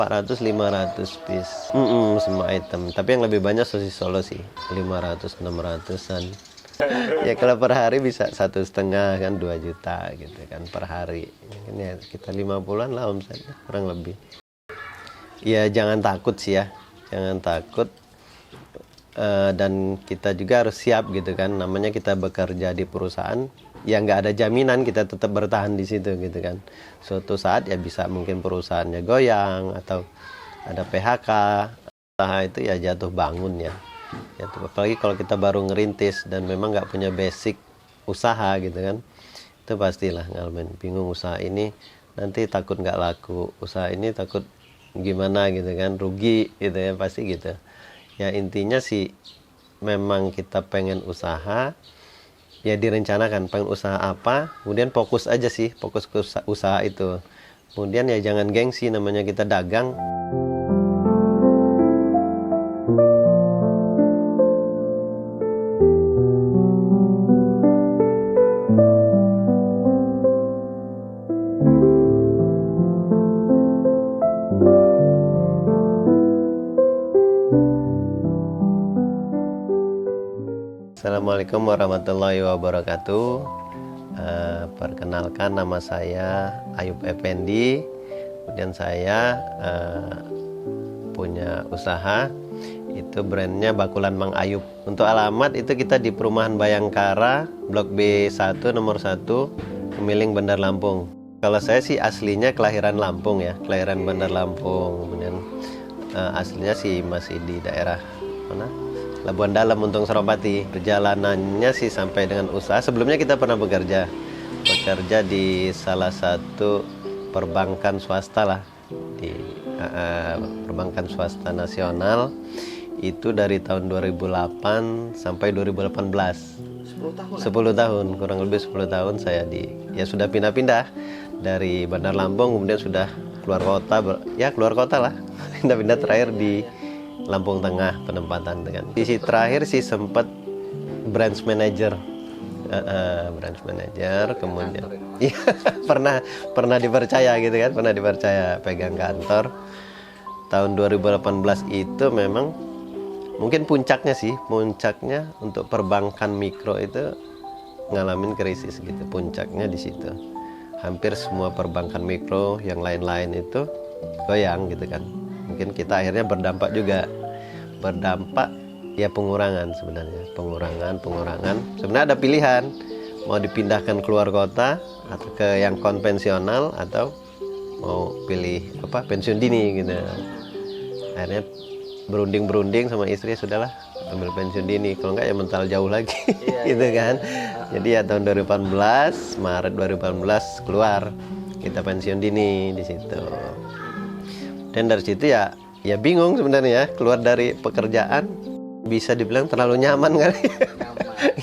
400-500 piece. Semua item. Tapi yang lebih banyak sosis Solo sih. 500-600an. Ya kalau per hari bisa 1,5 kan 2 juta gitu kan per hari. Mungkin ya kita 50-an lah omsetnya kurang lebih. Ya jangan takut sih ya. Jangan takut. Dan kita juga harus siap gitu kan, namanya kita bekerja di perusahaan ya nggak ada jaminan kita tetap bertahan di situ gitu kan. Suatu saat ya bisa mungkin perusahaannya goyang atau ada PHK, usaha itu ya jatuh bangun ya. Apalagi kalau kita baru ngerintis dan memang nggak punya basic usaha gitu kan, itu pastilah ngalamin bingung, usaha ini nanti takut nggak laku, usaha ini takut gimana gitu kan, rugi gitu ya, pasti gitu. Ya intinya sih memang kita pengen usaha, ya direncanakan pengen usaha apa, kemudian fokus aja sih, fokus ke usaha itu. Kemudian ya jangan gengsi, namanya kita dagang. Assalamualaikum warahmatullahi wabarakatuh. Perkenalkan, nama saya Ayub Effendi. Kemudian saya punya usaha, itu brandnya Bakulan Mang Ayub. Untuk alamat itu kita di Perumahan Bayangkara, Blok B1 nomor 1, Kemiling, Bandar Lampung. Kalau saya sih aslinya kelahiran Lampung ya, kelahiran Bandar Lampung. Kemudian aslinya sih masih di daerah mana? Labuan Dalam, Untung Seropati. Perjalanannya sih sampai dengan usaha. Sebelumnya kita pernah bekerja di salah satu perbankan swasta lah, di perbankan swasta nasional. Itu dari tahun 2008 sampai 2018. 10 tahun, kurang lebih 10 tahun saya sudah pindah-pindah dari Bandar Lampung, kemudian sudah keluar kota, keluar kota lah. Pindah-pindah terakhir di Lampung Tengah penempatan dengan. Sisi terakhir sih sempat branch manager, kemudian iya pernah dipercaya gitu kan, pernah dipercaya pegang kantor. Tahun 2018 itu memang mungkin puncaknya untuk perbankan mikro itu ngalamin krisis gitu, puncaknya di situ. Hampir semua perbankan mikro yang lain-lain itu goyang gitu kan. Mungkin kita akhirnya berdampak ya pengurangan sebenarnya, pengurangan. Sebenarnya ada pilihan, mau dipindahkan keluar kota atau ke yang konvensional, atau mau pilih pensiun dini gitu. Akhirnya berunding sama istri, sudahlah ambil pensiun dini, kalau enggak ya mental jauh lagi. Gitu kan. Jadi ya tahun 2018, Maret 2018 keluar kita pensiun dini di situ. Dan dari situ ya bingung sebenarnya, keluar dari pekerjaan bisa dibilang terlalu nyaman kali.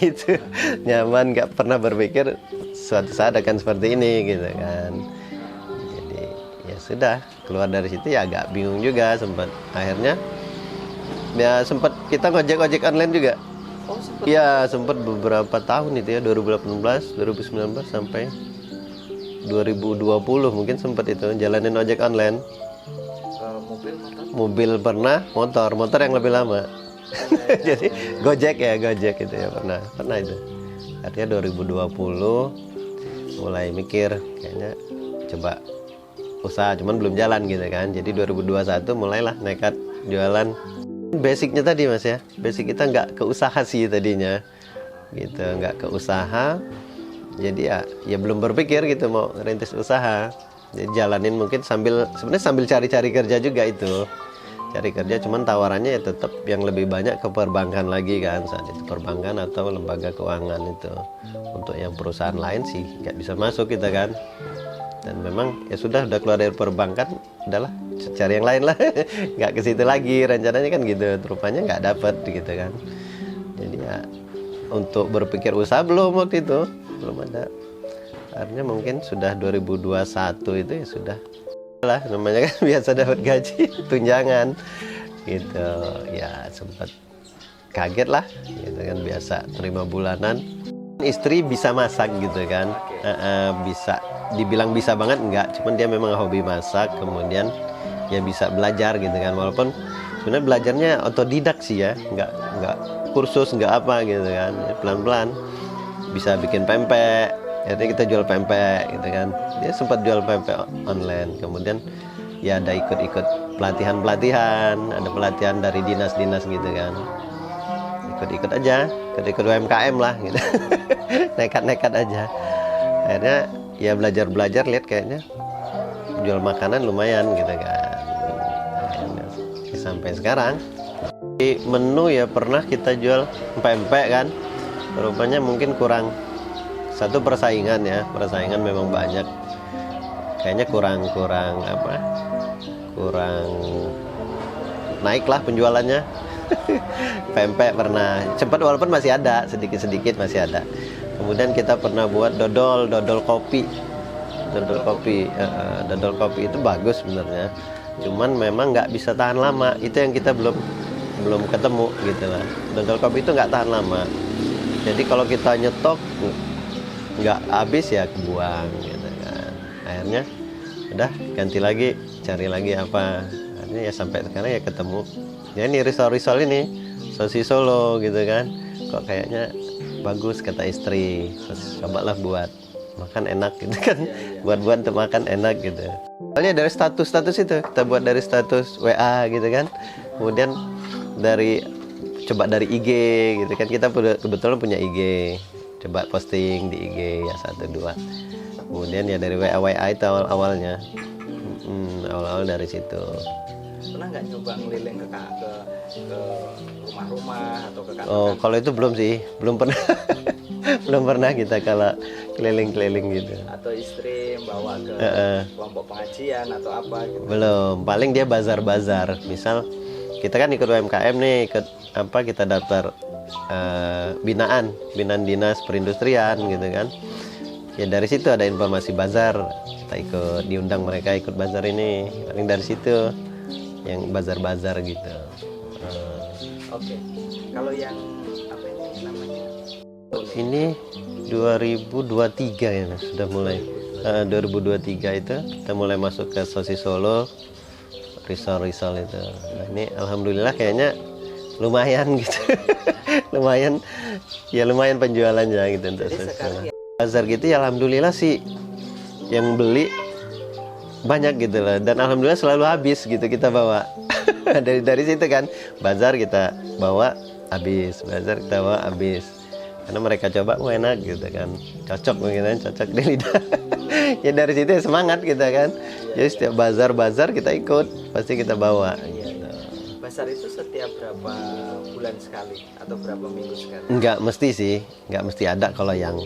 Gitu, nyaman, nggak pernah berpikir suatu saat akan seperti ini gitu kan. Jadi ya sudah, keluar dari situ ya agak bingung juga, akhirnya sempat kita ngojek online juga. Sempat beberapa tahun itu ya, 2018, 2019 sampai 2020 mungkin sempat itu jalanin ojek online. Mobil pernah, motor yang lebih lama. Jadi Gojek itu ya pernah itu. Artinya 2020 mulai mikir kayaknya coba usaha, cuman belum jalan gitu kan. Jadi 2021 mulailah nekat jualan. Basicnya tadi Mas ya, basic kita nggak ke usaha sih tadinya gitu, nggak ke usaha. Jadi ya belum berpikir gitu mau rintis usaha. Jadi jalanin mungkin sambil cari-cari kerja juga itu. Cari kerja, cuman tawarannya ya tetap yang lebih banyak ke perbankan lagi kan saat itu, perbankan atau lembaga keuangan itu. Untuk yang perusahaan lain sih nggak bisa masuk kita kan. Dan memang ya sudah keluar dari perbankan, udahlah cari yang lain lah. Nggak ke situ lagi rencananya kan gitu. Rupanya nggak dapet gitu kan. Jadi ya untuk berpikir usaha belum waktu itu, belum ada. Artinya mungkin sudah 2021 itu ya sudah lah, namanya kan biasa dapat gaji tunjangan gitu ya, sempat kaget lah gitu kan, biasa terima bulanan. Istri bisa masak gitu kan, bisa dibilang bisa banget enggak, cuman dia memang hobi masak. Kemudian ya bisa belajar gitu kan, walaupun sebenarnya belajarnya otodidak sih ya, nggak kursus, nggak apa gitu kan, pelan-pelan bisa bikin pempek. Jadi kita jual pempek gitu kan, dia sempat jual pempek online, kemudian ya ada ikut-ikut pelatihan, ada pelatihan dari dinas-dinas gitu kan, ikut-ikut aja, ikut UMKM lah gitu. Nekat-nekat aja, akhirnya ya belajar lihat kayaknya jual makanan lumayan gitu kan. Akhirnya, sampai sekarang di menu ya pernah kita jual pempek kan, rupanya mungkin kurang satu persaingan ya, persaingan memang banyak, kayaknya kurang naik lah penjualannya. Pempek pernah cepat, walaupun masih ada sedikit masih ada. Kemudian kita pernah buat dodol kopi. Dodol kopi itu bagus sebenarnya, cuman memang nggak bisa tahan lama, itu yang kita belum ketemu gitu lah. Dodol kopi itu nggak tahan lama, jadi kalau kita nyetok nggak habis ya kebuang gitu kan. Akhirnya udah ganti lagi, cari lagi apa, akhirnya ya sampai sekarang ya ketemu ya ini risol ini sosis Solo gitu kan, kok kayaknya bagus kata istri, terus cobalah buat makan enak gitu kan, buat untuk makan enak gitu. Soalnya dari status itu kita buat dari status WA gitu kan, kemudian coba dari IG gitu kan, kita kebetulan punya IG, coba posting di IG ya 1-2, kemudian ya dari WA itu awalnya awal dari situ. Pernah nggak nyoba ngeliling ke rumah-rumah atau ke kantor? Oh, kalau itu belum sih, belum pernah. Belum pernah kita kalau keliling-keliling gitu. Atau istri bawa ke kelompok pengajian atau apa gitu? Belum, paling dia bazar-bazar. Misal kita kan ikut UMKM nih, kita daftar binaan dinas perindustrian gitu kan. Ya dari situ ada informasi bazar, kita ikut, diundang mereka ikut bazar ini, paling dari situ yang bazar-bazar gitu. Oke. Kalau yang apa ini namanya? Ini 2023 ya Mas, sudah mulai 2023 itu kita mulai masuk ke sosis Solo, risol itu. Nah, ini alhamdulillah kayaknya lumayan gitu. lumayan penjualannya gitu untuk sosis Solo. Bazar gitu ya alhamdulillah sih yang beli banyak gitu loh, dan alhamdulillah selalu habis gitu kita bawa. dari situ kan, bazar kita bawa habis, karena mereka coba enak gitu kan, cocok di lidah. Ya dari situ ya semangat kita kan, jadi setiap bazar kita ikut, pasti kita bawa gitu. Bazar itu setiap berapa bulan sekali atau berapa minggu sekali? Nggak mesti ada. Kalau yang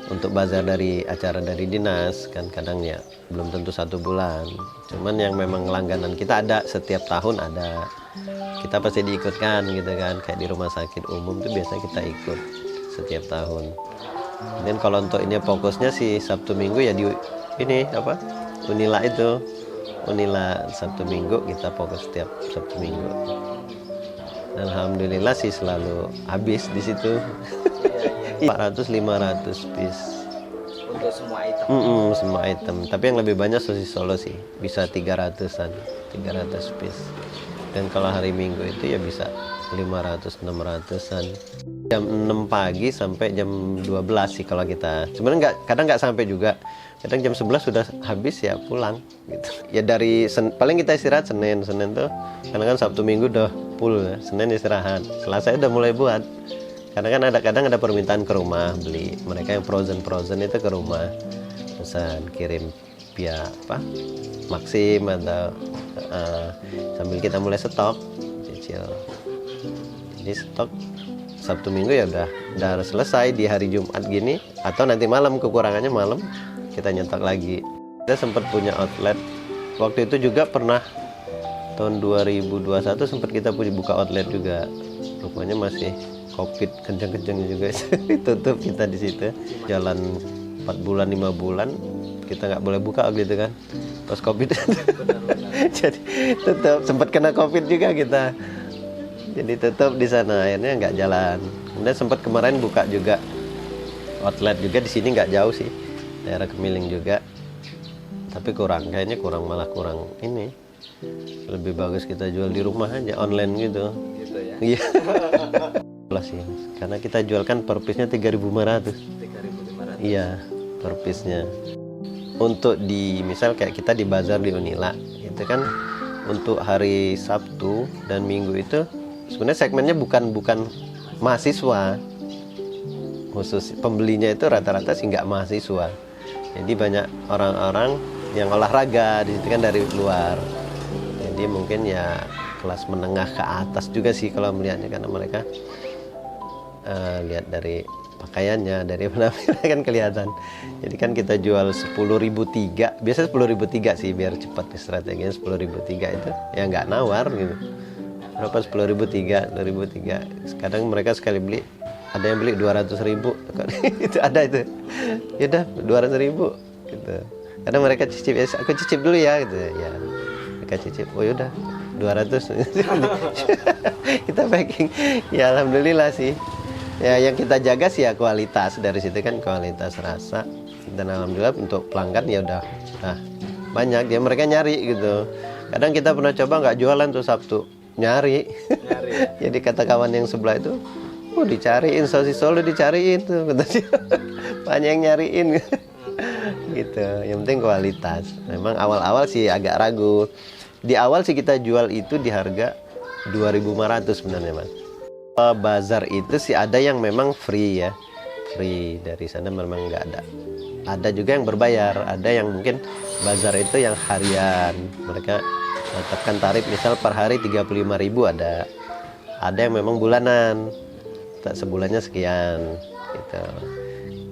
untuk bazar dari acara dari dinas kan kadang ya belum tentu 1 bulan, cuman yang memang langganan kita ada, setiap tahun ada, kita pasti diikutkan gitu kan, kayak di rumah sakit umum tuh biasa kita ikut setiap tahun. Dan kalau untuk ini fokusnya sih Sabtu Minggu ya di Unila Sabtu Minggu kita fokus setiap Sabtu Minggu. Dan alhamdulillah sih selalu habis di situ. 400-500 piece untuk semua item. Semua item. Tapi yang lebih banyak sosis Solo sih, bisa 300 piece. Dan kalau hari Minggu itu ya bisa 500-600-an. Jam 6 pagi sampai jam 12 sih kalau kita. Sebenarnya kadang nggak sampai juga. Kadang jam 11 sudah habis ya pulang gitu. Ya dari paling kita istirahat Senin tuh. Karena kan Sabtu Minggu udah full ya. Senin istirahat. Selasa udah mulai buat. Karena kan kadang ada permintaan ke rumah beli. Mereka yang frozen itu ke rumah. Pesan kirim via Maxim atau sambil kita mulai stok cicil. Jadi stok Sabtu Minggu ya udah selesai di hari Jumat gini, atau nanti malam, kekurangannya malam kita nyetok lagi. Kita sempat punya outlet. Waktu itu juga pernah tahun 2021 sempat kita buka outlet juga. Rupanya masih Covid kenceng-kenceng juga tutup kita di situ. Jalan 4 bulan 5 bulan kita nggak boleh buka gitu kan. Pas Covid. Jadi tutup, sempat kena Covid juga kita. Jadi tutup di sana, akhirnya nggak jalan. Kemudian sempat kemarin buka juga outlet juga di sini, nggak jauh sih, daerah Kemiling juga. Tapi kayaknya kurang ini lebih bagus kita jual di rumah aja, online gitu. Gitu ya. Iya. Lah sih, karena kita jualkan per piece-nya 3.500. 3.500. Iya, per piece-nya. Untuk di misal kayak kita di bazar di Unila, itu kan untuk hari Sabtu dan Minggu itu sebenarnya segmennya bukan mahasiswa. Khusus pembelinya itu rata-rata sih nggak mahasiswa. Jadi banyak orang-orang yang olahraga di situ kan dari luar. Jadi mungkin ya kelas menengah ke atas juga sih kalau melihatnya, karena mereka lihat dari pakaiannya, dari penampilan kan kelihatan. Jadi kan kita jual 10.003, biasanya 10.003 sih biar cepat nih strateginya. 10.003 itu ya nggak nawar gitu. Berapa 10.003, 10.003. Kadang mereka sekali beli ada yang beli 200.000 itu ada itu. Ya udah 200.000 gitu. Kadang mereka cicip, ya aku cicip dulu ya gitu ya. Mereka cicip, oh yaudah 200. Kita packing. Ya alhamdulillah sih. Ya yang kita jaga sih ya kualitas, dari situ kan kualitas rasa, dan alhamdulillah untuk pelanggan ya udah banyak ya, mereka nyari gitu. Kadang kita pernah coba nggak jualan tuh Sabtu, nyari. Jadi kata kawan yang sebelah itu, oh dicariin sosis Solo, dicariin tuh banyak yang nyariin gitu. Yang penting kualitas. Memang awal-awal sih agak ragu. Di awal sih kita jual itu di harga 2.500 sebenarnya Mas. Bazar itu sih ada yang memang free ya, free, dari sana memang nggak ada. Ada juga yang berbayar, ada yang mungkin bazar itu yang harian, mereka tetapkan tarif misal per hari 35.000 ada yang memang bulanan, tak sebulannya sekian gitu.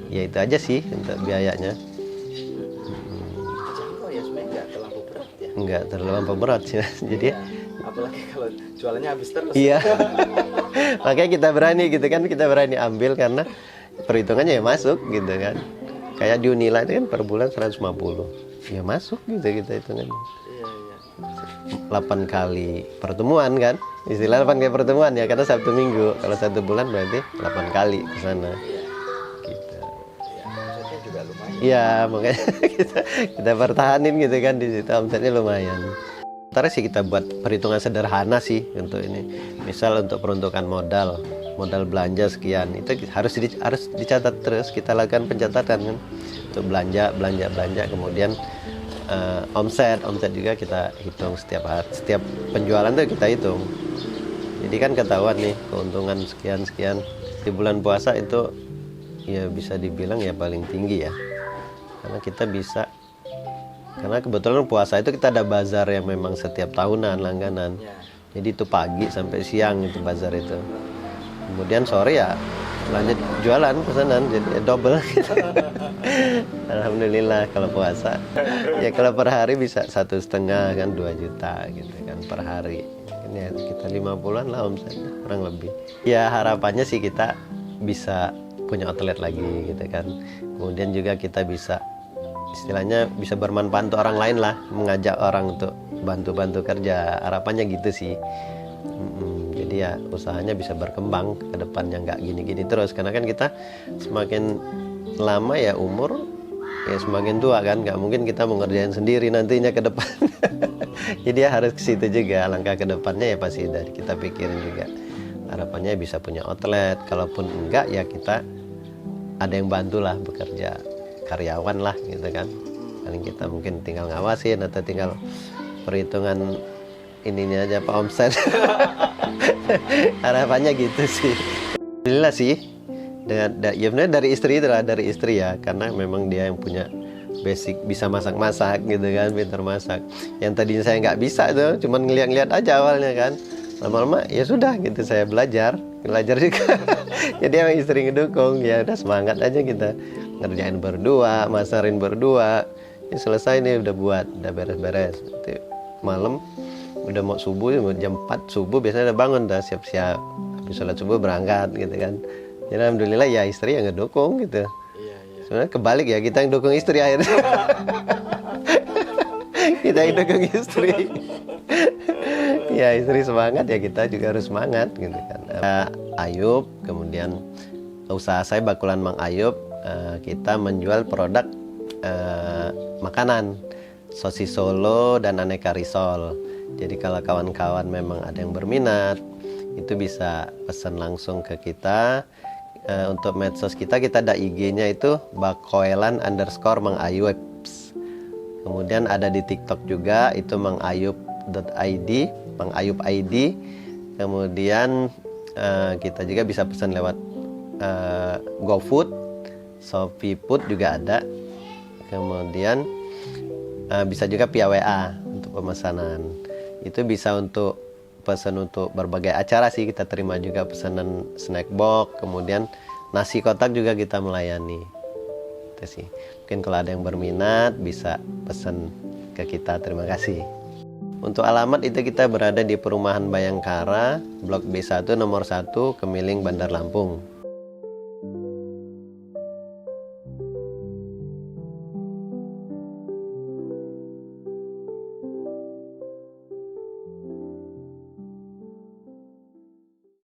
Ya itu aja sih untuk biayanya. Jangkau ya, sebenarnya nggak terlalu berat ya. Nggak terlalu berat sih. Jadi Ya, apalagi kalau jualannya habis terus. iya. Makanya kita berani gitu kan, kita berani ambil karena perhitungannya ya masuk gitu kan. Kayak di Unila itu kan per bulan 150. Ya masuk gitu kita hitungannya. Iya, iya. 8 kali pertemuan kan. Istilah 8 kali pertemuan ya, karena Sabtu Minggu. Kalau 1 bulan berarti 8 kali ke sana. Gitu. Ya, omsetnya juga lumayan. Iya, makanya kita pertahanin gitu kan, di situ omsetnya lumayan. Sementara sih kita buat perhitungan sederhana sih untuk ini. Misal untuk peruntukan modal belanja sekian, itu harus dicatat terus, kita lakukan pencatatan kan. Untuk belanja, kemudian omset juga kita hitung setiap penjualan tuh kita hitung. Jadi kan ketahuan nih keuntungan sekian di bulan puasa itu ya bisa dibilang ya paling tinggi ya, karena kita bisa, karena kebetulan puasa itu kita ada bazar yang memang setiap tahunan langganan. Ya. Jadi itu pagi sampai siang itu bazar itu. Kemudian sore ya lanjut jualan pesanan, jadi ya double. Alhamdulillah kalau puasa. Ya kalau per hari bisa 1,5 kan 2 juta gitu kan per hari. Ini ya kita 50-an lah omsetnya kurang lebih. Ya harapannya sih kita bisa punya outlet lagi gitu kan. Kemudian juga kita bisa istilahnya bisa bermanfaat untuk orang lain lah, mengajak orang untuk bantu-bantu kerja, harapannya gitu sih. Jadi ya usahanya bisa berkembang ke depannya, nggak gini-gini terus, karena kan kita semakin lama ya umur ya semakin tua kan, nggak mungkin kita mau ngerjain sendiri nantinya ke depan. Jadi ya harus ke situ juga, langkah ke depannya ya pasti dari kita pikirin juga, harapannya bisa punya outlet. Kalaupun enggak ya kita ada yang bantulah bekerja, karyawan lah gitu kan, paling kita mungkin tinggal ngawasin atau tinggal perhitungan ininya aja Pak omset. Harapannya gitu sih. Alhamdulillah sih ya benar dari istri ya, karena memang dia yang punya basic, bisa masak-masak gitu kan, pintar masak. Yang tadinya saya nggak bisa tuh, cuman ngeliat-ngeliat aja awalnya kan, lama-lama ya sudah gitu saya belajar juga. Jadi emang istri ngedukung, ya udah semangat aja kita ngerjain berdua, masarin berdua. Ini selesai nih, udah beres-beres. Malam udah mau subuh, jam 4 subuh biasanya udah bangun, udah siap-siap habis sholat subuh berangkat gitu kan. Jadi alhamdulillah ya istri yang ngedukung gitu. Iya. Sebenarnya kebalik ya, kita yang dukung istri akhirnya. Kita yang dukung istri. Ya istri semangat ya kita juga harus semangat gitu kan. Ayub, kemudian usaha saya Bakulan Mang Ayub, kita menjual produk makanan, sosis Solo dan aneka risol. Jadi kalau kawan-kawan memang ada yang berminat, itu bisa pesan langsung ke kita. Untuk medsos kita ada IG-nya itu bakoelan_mangayups. Kemudian ada di TikTok juga, itu mangayub.id, mangayub.id. Kemudian kita juga bisa pesan lewat GoFood, Shopee Food juga ada. Kemudian bisa juga via WA untuk pemesanan. Itu bisa untuk pesan untuk berbagai acara sih, kita terima juga pesanan snack box, kemudian nasi kotak juga kita melayani. Itu sih. Mungkin kalau ada yang berminat bisa pesan ke kita. Terima kasih. Untuk alamat itu kita berada di Perumahan Bayangkara, Blok B1 nomor 1, Kemiling, Bandar Lampung.